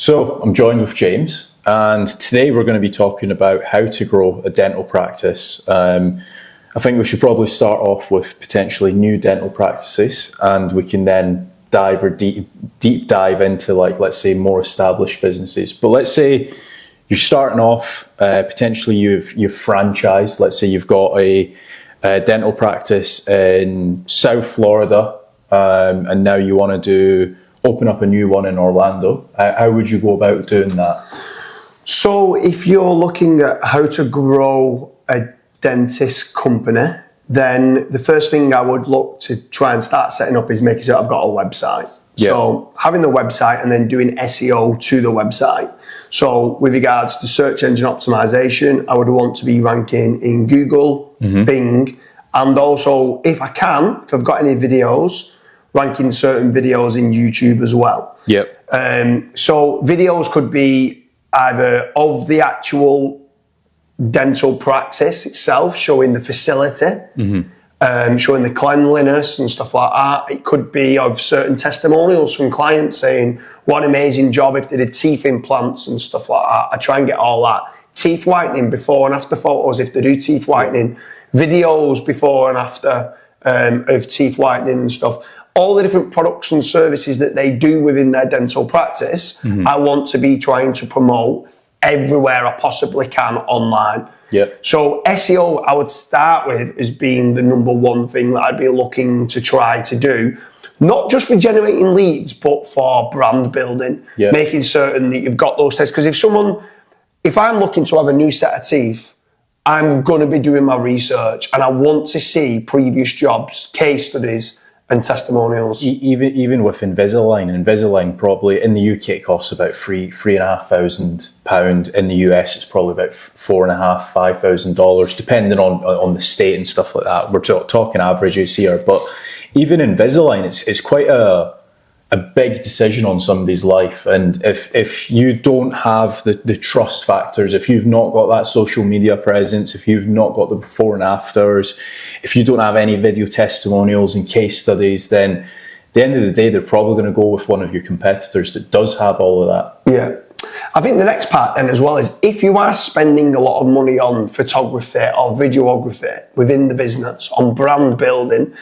So I'm joined with James, and today we're going to be talking about how to grow a dental practice. I think we should probably start off with potentially new dental practices, and we can then deep dive into, like, let's say, more established businesses. But let's say you're starting off, potentially you've franchised. Let's say you've got a dental practice in South Florida, and now you want to open up a new one in Orlando. How would you go about doing that? So if you're looking at how to grow a dentist company, then the first thing I would look to try and start setting up is making sure I've got a website. Yeah. So having the website and then doing SEO to the website. So with regards to search engine optimization, I would want to be ranking in Google, Bing, and also, if I can, if I've got any videos, ranking certain videos in YouTube as well. Yep. So videos could be either of the actual dental practice itself, showing the facility, showing the cleanliness and stuff like that. It could be of certain testimonials from clients saying, what an amazing job if they did teeth implants and stuff like that. I try and get all that. Teeth whitening before and after photos if they do teeth whitening. Videos before and after of teeth whitening and stuff. All the different products and services that they do within their dental practice, I want to be trying to promote everywhere I possibly can online. Yep. So SEO, I would start with as being the number one thing that I'd be looking to try to do, not just for generating leads, but for brand building, making certain that you've got those tests. Because if I'm looking to have a new set of teeth, I'm going to be doing my research and I want to see previous jobs, case studies, and testimonials. Even with Invisalign probably in the UK it costs about £3,500. In the US it's probably about $4,500-5,000, depending on the state and stuff like that. We're talking averages here, but even Invisalign, it's quite a big decision on somebody's life. And if you don't have the trust factors, if you've not got that social media presence, if you've not got the before and afters, if you don't have any video testimonials and case studies, then at the end of the day, they're probably going to go with one of your competitors that does have all of that. Yeah. I think the next part then as well is, if you are spending a lot of money on photography or videography within the business, on brand building,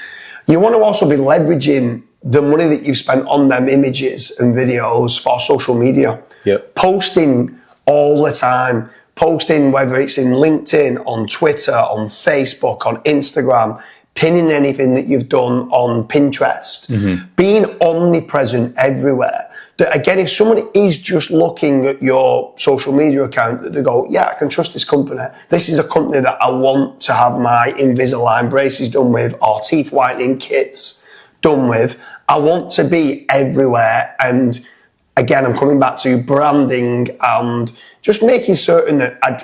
you want to also be leveraging the money that you've spent on them images and videos for social media. Yep. Posting all the time, posting whether it's in LinkedIn, on Twitter, on Facebook, on Instagram, pinning anything that you've done on Pinterest, being omnipresent everywhere. That again, if someone is just looking at your social media account, that they go, yeah, I can trust this company. This is a company that I want to have my Invisalign braces done with, or teeth whitening kits done with. I want to be everywhere. And again, I'm coming back to branding and just making certain that I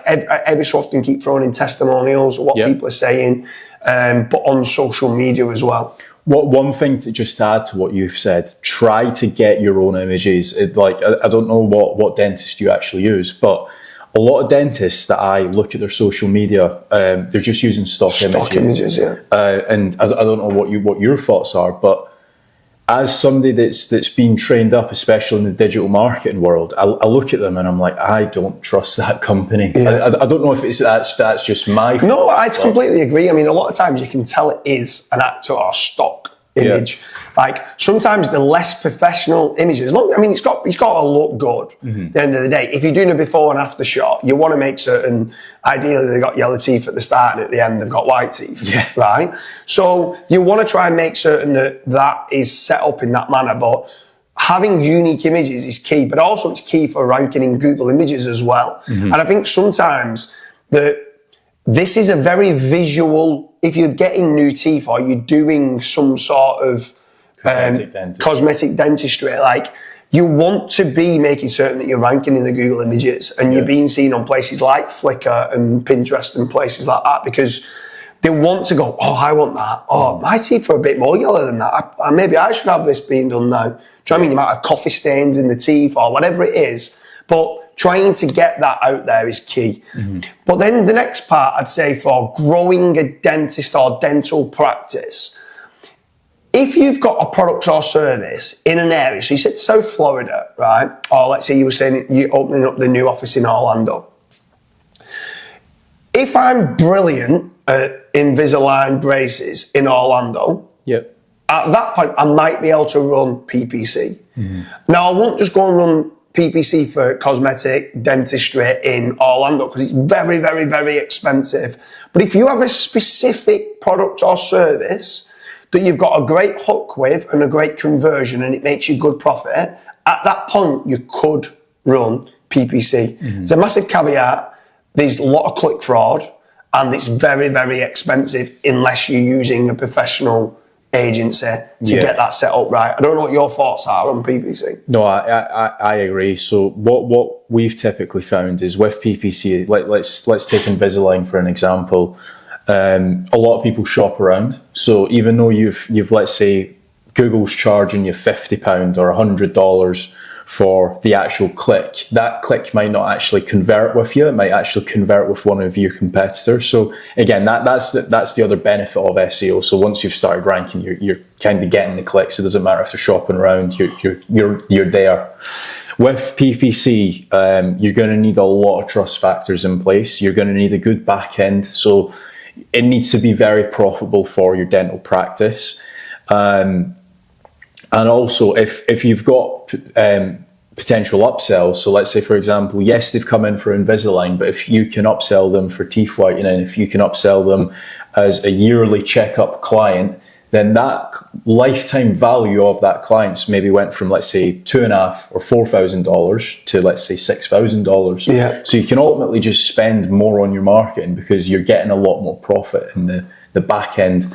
every so often keep throwing in testimonials of what people are saying, but on social media as well. One thing to just add to what you've said, try to get your own images. I don't know what dentist you actually use, but a lot of dentists that I look at their social media, they're just using stock images. And I don't know what your thoughts are, but as somebody that's been trained up, especially in the digital marketing world, I look at them and I'm like, I don't trust that company. I don't know if that's just my fault. No, I completely agree. I mean, a lot of times you can tell it is an actor or stock image. Like sometimes the less professional images, it's got to look good at the end of the day. If you're doing a before and after shot, you want to make certain, ideally they've got yellow teeth at the start and at the end they've got white teeth, right? So you want to try and make certain that is set up in that manner, but having unique images is key, but also it's key for ranking in Google Images as well. And I think sometimes this is a very visual, if you're getting new teeth or you're doing some sort of cosmetic dentistry, like you want to be making certain that you're ranking in the Google Images and you're being seen on places like Flickr and Pinterest and places like that, because they want to go, oh, I want that. Oh, my teeth are a bit more yellow than that. Maybe I should have this being done now. Do you know what I mean? You might have coffee stains in the teeth or whatever it is, but trying to get that out there is key. But then the next part, I'd say, for growing a dentist or dental practice, if you've got a product or service in an area, so you said South Florida, right? Or let's say you were saying you're opening up the new office in Orlando. If I'm brilliant at Invisalign braces in Orlando, Yep. at that point, I might be able to run PPC. Now, I won't just go and run PPC for cosmetic dentistry in Orlando because it's very, very, very expensive. But if you have a specific product or service that you've got a great hook with and a great conversion and it makes you good profit, at that point, you could run PPC. It's a massive caveat. There's a lot of click fraud and it's very, very expensive unless you're using a professional agency to get that set up right. I don't know what your thoughts are on PPC. No, I agree. So what we've typically found is with PPC, let's take Invisalign for an example. A lot of people shop around. So even though you've let's say Google's charging you £50 or $100 for the actual click, that click might not actually convert with you. It might actually convert with one of your competitors. So again, that's the other benefit of SEO. So once you've started ranking, you're kind of getting the clicks. It doesn't matter if they're shopping around. You're there. With PPC, you're going to need a lot of trust factors in place. You're going to need a good back end. So it needs to be very profitable for your dental practice. And also, if you've got potential upsells, so let's say, for example, yes, they've come in for Invisalign, but if you can upsell them for teeth whitening, if you can upsell them as a yearly checkup client, then that lifetime value of that client's maybe went from, let's say, $2,500 or $4,000 to, let's say, $6,000. Yeah. So you can ultimately just spend more on your marketing because you're getting a lot more profit in the back end.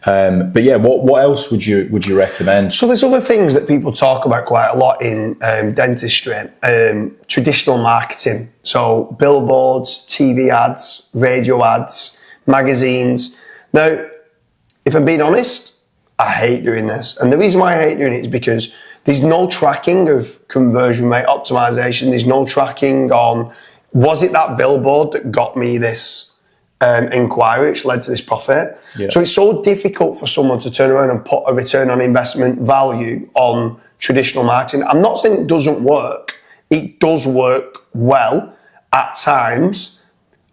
But yeah, what else would you recommend? So there's other things that people talk about quite a lot in dentistry, traditional marketing. So billboards, TV ads, radio ads, magazines. Now, if I'm being honest, I hate doing this. And the reason why I hate doing it is because there's no tracking of conversion rate optimization. There's no tracking on, was it that billboard that got me this inquiry, which led to this profit? Yeah. So it's so difficult for someone to turn around and put a return on investment value on traditional marketing. I'm not saying it doesn't work. It does work well at times.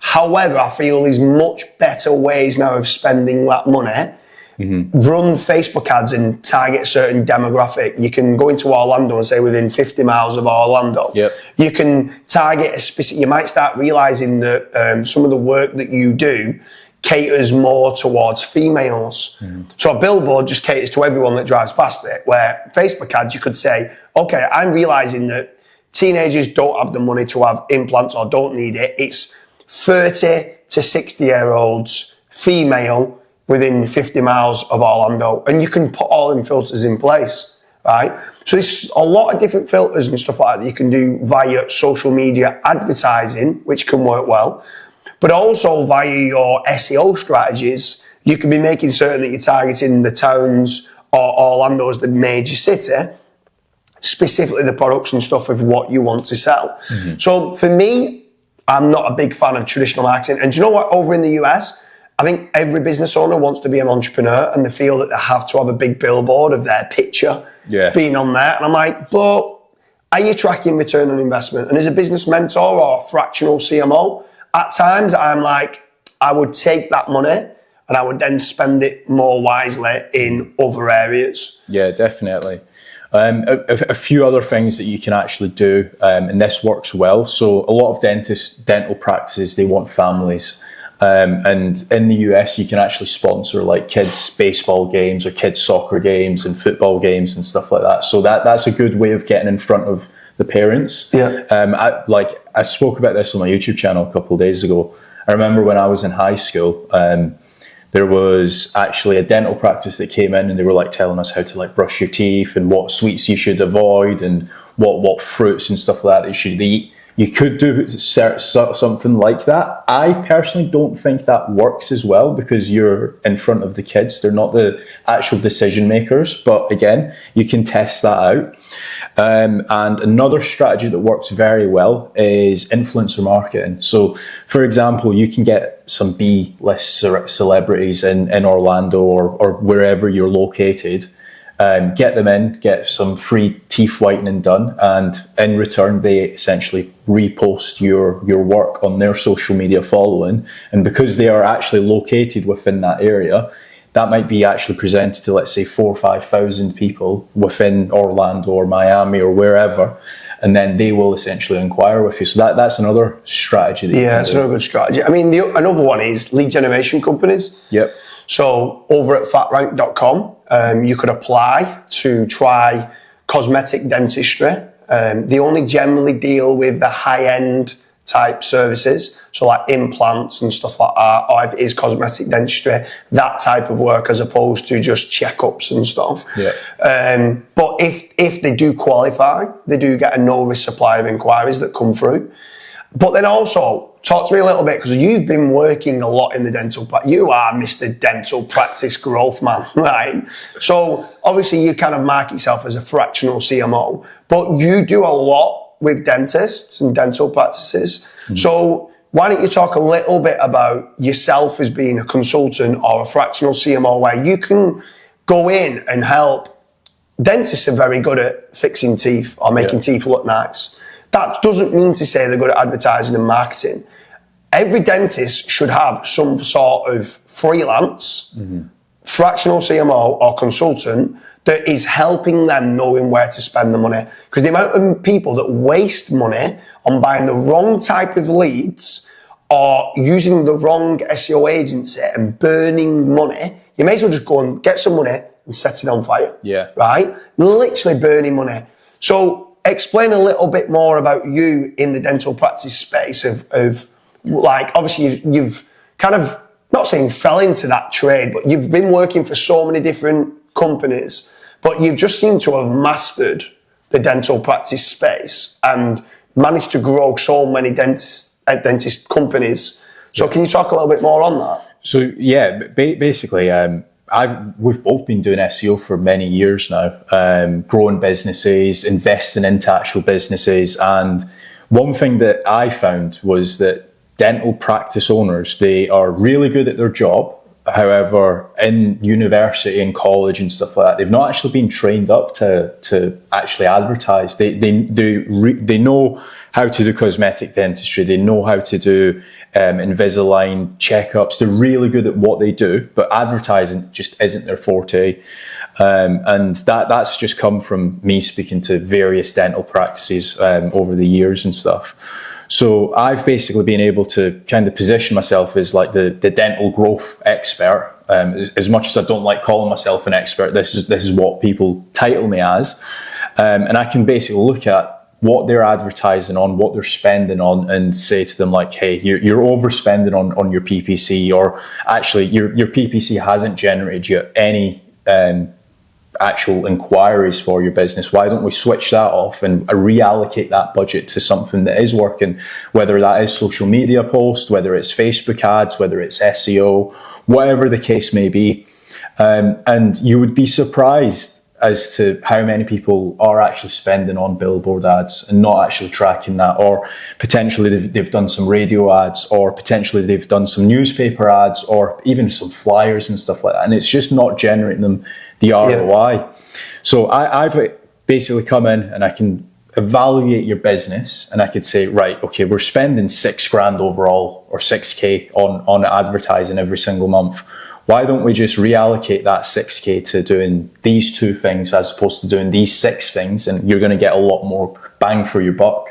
However, I feel there's much better ways now of spending that money. Run Facebook ads and target a certain demographic. You can go into Orlando and say within 50 miles of Orlando. Yep. You can target a specific, you might start realizing that some of the work that you do caters more towards females. So a billboard just caters to everyone that drives past it, where Facebook ads, you could say, okay, I'm realizing that teenagers don't have the money to have implants or don't need it. It's 30 to 60-year-olds, female, within 50 miles of Orlando, and you can put all them filters in place, right? So there's a lot of different filters and stuff like that you can do via social media advertising, which can work well, but also via your SEO strategies, you can be making certain that you're targeting the towns or Orlando as the major city, specifically the products and stuff of what you want to sell. So for me, I'm not a big fan of traditional marketing. And do you know what? Over in the US, I think every business owner wants to be an entrepreneur and they feel that they have to have a big billboard of their picture being on there. And I'm like, but are you tracking return on investment? And as a business mentor or a fractional CMO, at times I'm like, I would take that money and I would then spend it more wisely in other areas. Yeah, definitely. A few other things that you can actually do, and this works well. So a lot of dental practices, they want families. And in the US, you can actually sponsor like kids' baseball games or kids' soccer games and football games and stuff like that. So that's a good way of getting in front of the parents. Yeah. I spoke about this on my YouTube channel a couple of days ago. I remember when I was in high school, there was actually a dental practice that came in and they were like telling us how to like brush your teeth and what sweets you should avoid and what fruits and stuff like that you should eat. You could do something like that. I personally don't think that works as well because you're in front of the kids. They're not the actual decision makers. But again, you can test that out. And another strategy that works very well is influencer marketing. So, for example, you can get some B-list celebrities in Orlando or wherever you're located. Get them in, get some free teeth whitening done, and in return they essentially repost your work on their social media following. And because they are actually located within that area, that might be actually presented to, let's say, 4,000 or 5,000 people within Orlando or Miami or wherever, and then they will essentially inquire with you. So that's another strategy. It's another good strategy. I mean, another one is lead generation companies. Yep. So over at fatrank.com, you could apply to try cosmetic dentistry. They only generally deal with the high-end type services, so like implants and stuff like that, or if it is cosmetic dentistry, that type of work as opposed to just checkups and stuff. Yeah. But if they do qualify, they do get a no-risk supply of inquiries that come through. But then also, talk to me a little bit, because you've been working a lot in the dental practice. You are Mr. Dental Practice Growth Man, right? So obviously you kind of mark yourself as a fractional CMO, but you do a lot with dentists and dental practices. Mm-hmm. So why don't you talk a little bit about yourself as being a consultant or a fractional CMO, where you can go in and help. Dentists are very good at fixing teeth or making teeth look nice. That doesn't mean to say they're good at advertising and marketing. Every dentist should have some sort of freelance, fractional CMO or consultant that is helping them knowing where to spend the money. Because the amount of people that waste money on buying the wrong type of leads or using the wrong SEO agency and burning money, you may as well just go and get some money and set it on fire. Yeah. Right? Literally burning money. So explain a little bit more about you in the dental practice space of like, obviously you've kind of, not saying fell into that trade, but you've been working for so many different companies, but you've just seemed to have mastered the dental practice space and managed to grow so many dentist companies. So can you talk a little bit more on that? So yeah, basically, we've both been doing SEO for many years now, growing businesses, investing into actual businesses. And one thing that I found was that dental practice owners, they are really good at their job. However, in university and college and stuff like that, they've not actually been trained up to actually advertise. They know how to do cosmetic dentistry. They know how to do Invisalign checkups. They're really good at what they do, but advertising just isn't their forte. And that's just come from me speaking to various dental practices over the years and stuff. So I've basically been able to kind of position myself as like the dental growth expert. As much as I don't like calling myself an expert, this is what people title me as. And I can basically look at what they're advertising on, what they're spending on, and say to them like, hey, you're overspending on your PPC, or actually your PPC hasn't generated you any actual inquiries for your business. Why don't we switch that off and reallocate that budget to something that is working, whether that is social media posts, whether it's Facebook ads, whether it's SEO, whatever the case may be. And you would be surprised as to how many people are actually spending on billboard ads and not actually tracking that, or potentially they've done some radio ads, or potentially they've done some newspaper ads, or even some flyers and stuff like that, and it's just not generating them the ROI. Yeah. So I've basically come in and I can evaluate your business, and I could say, right, okay, we're spending $6,000 overall, or 6K on advertising every single month. Why don't we just reallocate that 6K to doing these 2 things as opposed to doing these 6 things, and you're going to get a lot more bang for your buck.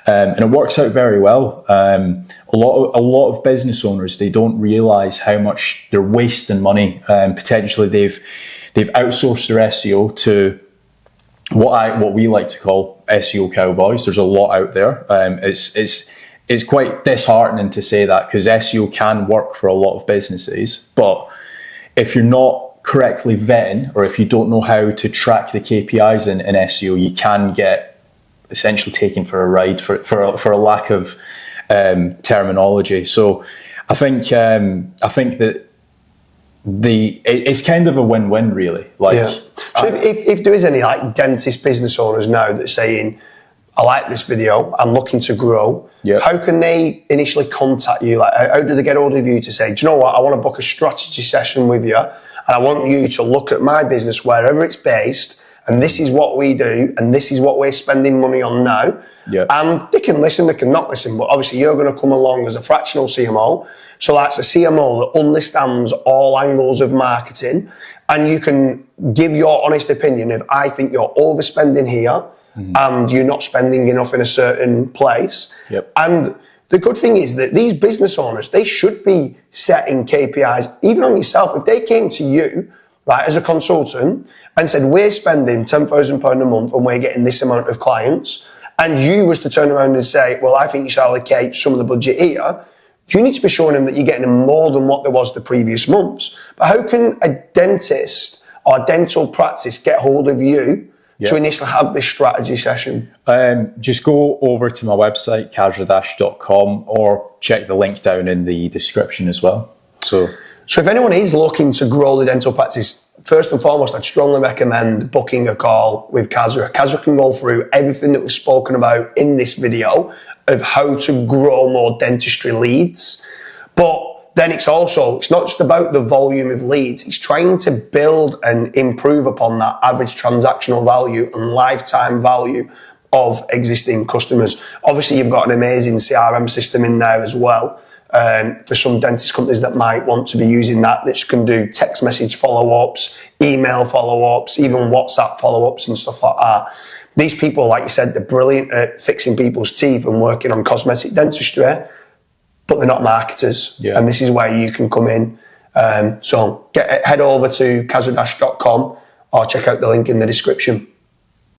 And it works out very well. A lot of business owners, they don't realize how much they're wasting money. Potentially they've outsourced their SEO to what we like to call SEO cowboys. There's a lot out there. It's quite disheartening to say that, because SEO can work for a lot of businesses, but if you're not correctly vetting, or if you don't know how to track the KPIs in SEO, you can get essentially taken for a ride for a lack of terminology. So I think that it's kind of a win-win, really. Like, yeah. So if there is any like dentist business owners now that's saying, I like this video, I'm looking to grow, yeah. How can they initially contact you? Like, how do they get hold of you to say, do you know what, I want to book a strategy session with you, and I want you to look at my business wherever it's based, and this is what we do, and this is what we're spending money on now. Yeah. And they can listen, they can not listen, but obviously you're going to come along as a fractional CMO. So that's a CMO that understands all angles of marketing, and you can give your honest opinion if I think you're overspending here and you're not spending enough in a certain place. Yep. And the good thing is that these business owners, they should be setting KPIs, even on yourself. If they came to you, right, as a consultant and said, we're spending £10,000 a month and we're getting this amount of clients, and you was to turn around and say, well, I think you should allocate some of the budget here, you need to be showing them that you're getting more than what there was the previous months. But how can a dentist or a dental practice get hold of you to initially have this strategy session? Just go over to my website, kazradash.com, or check the link down in the description as well. So if anyone is looking to grow the dental practice, first and foremost, I'd strongly recommend booking a call with Kazra. Kazra can go through everything that was spoken about in this video of how to grow more dentistry leads. But then it's not just about the volume of leads, it's trying to build and improve upon that average transactional value and lifetime value of existing customers. Obviously, you've got an amazing CRM system in there as well. For some dentist companies that might want to be using that can do text message follow-ups, email follow-ups, even WhatsApp follow-ups and stuff like that. These people, like you said, they're brilliant at fixing people's teeth and working on cosmetic dentistry, but they're not marketers. Yeah. And this is where you can come in. So head over to kazradash.com or check out the link in the description.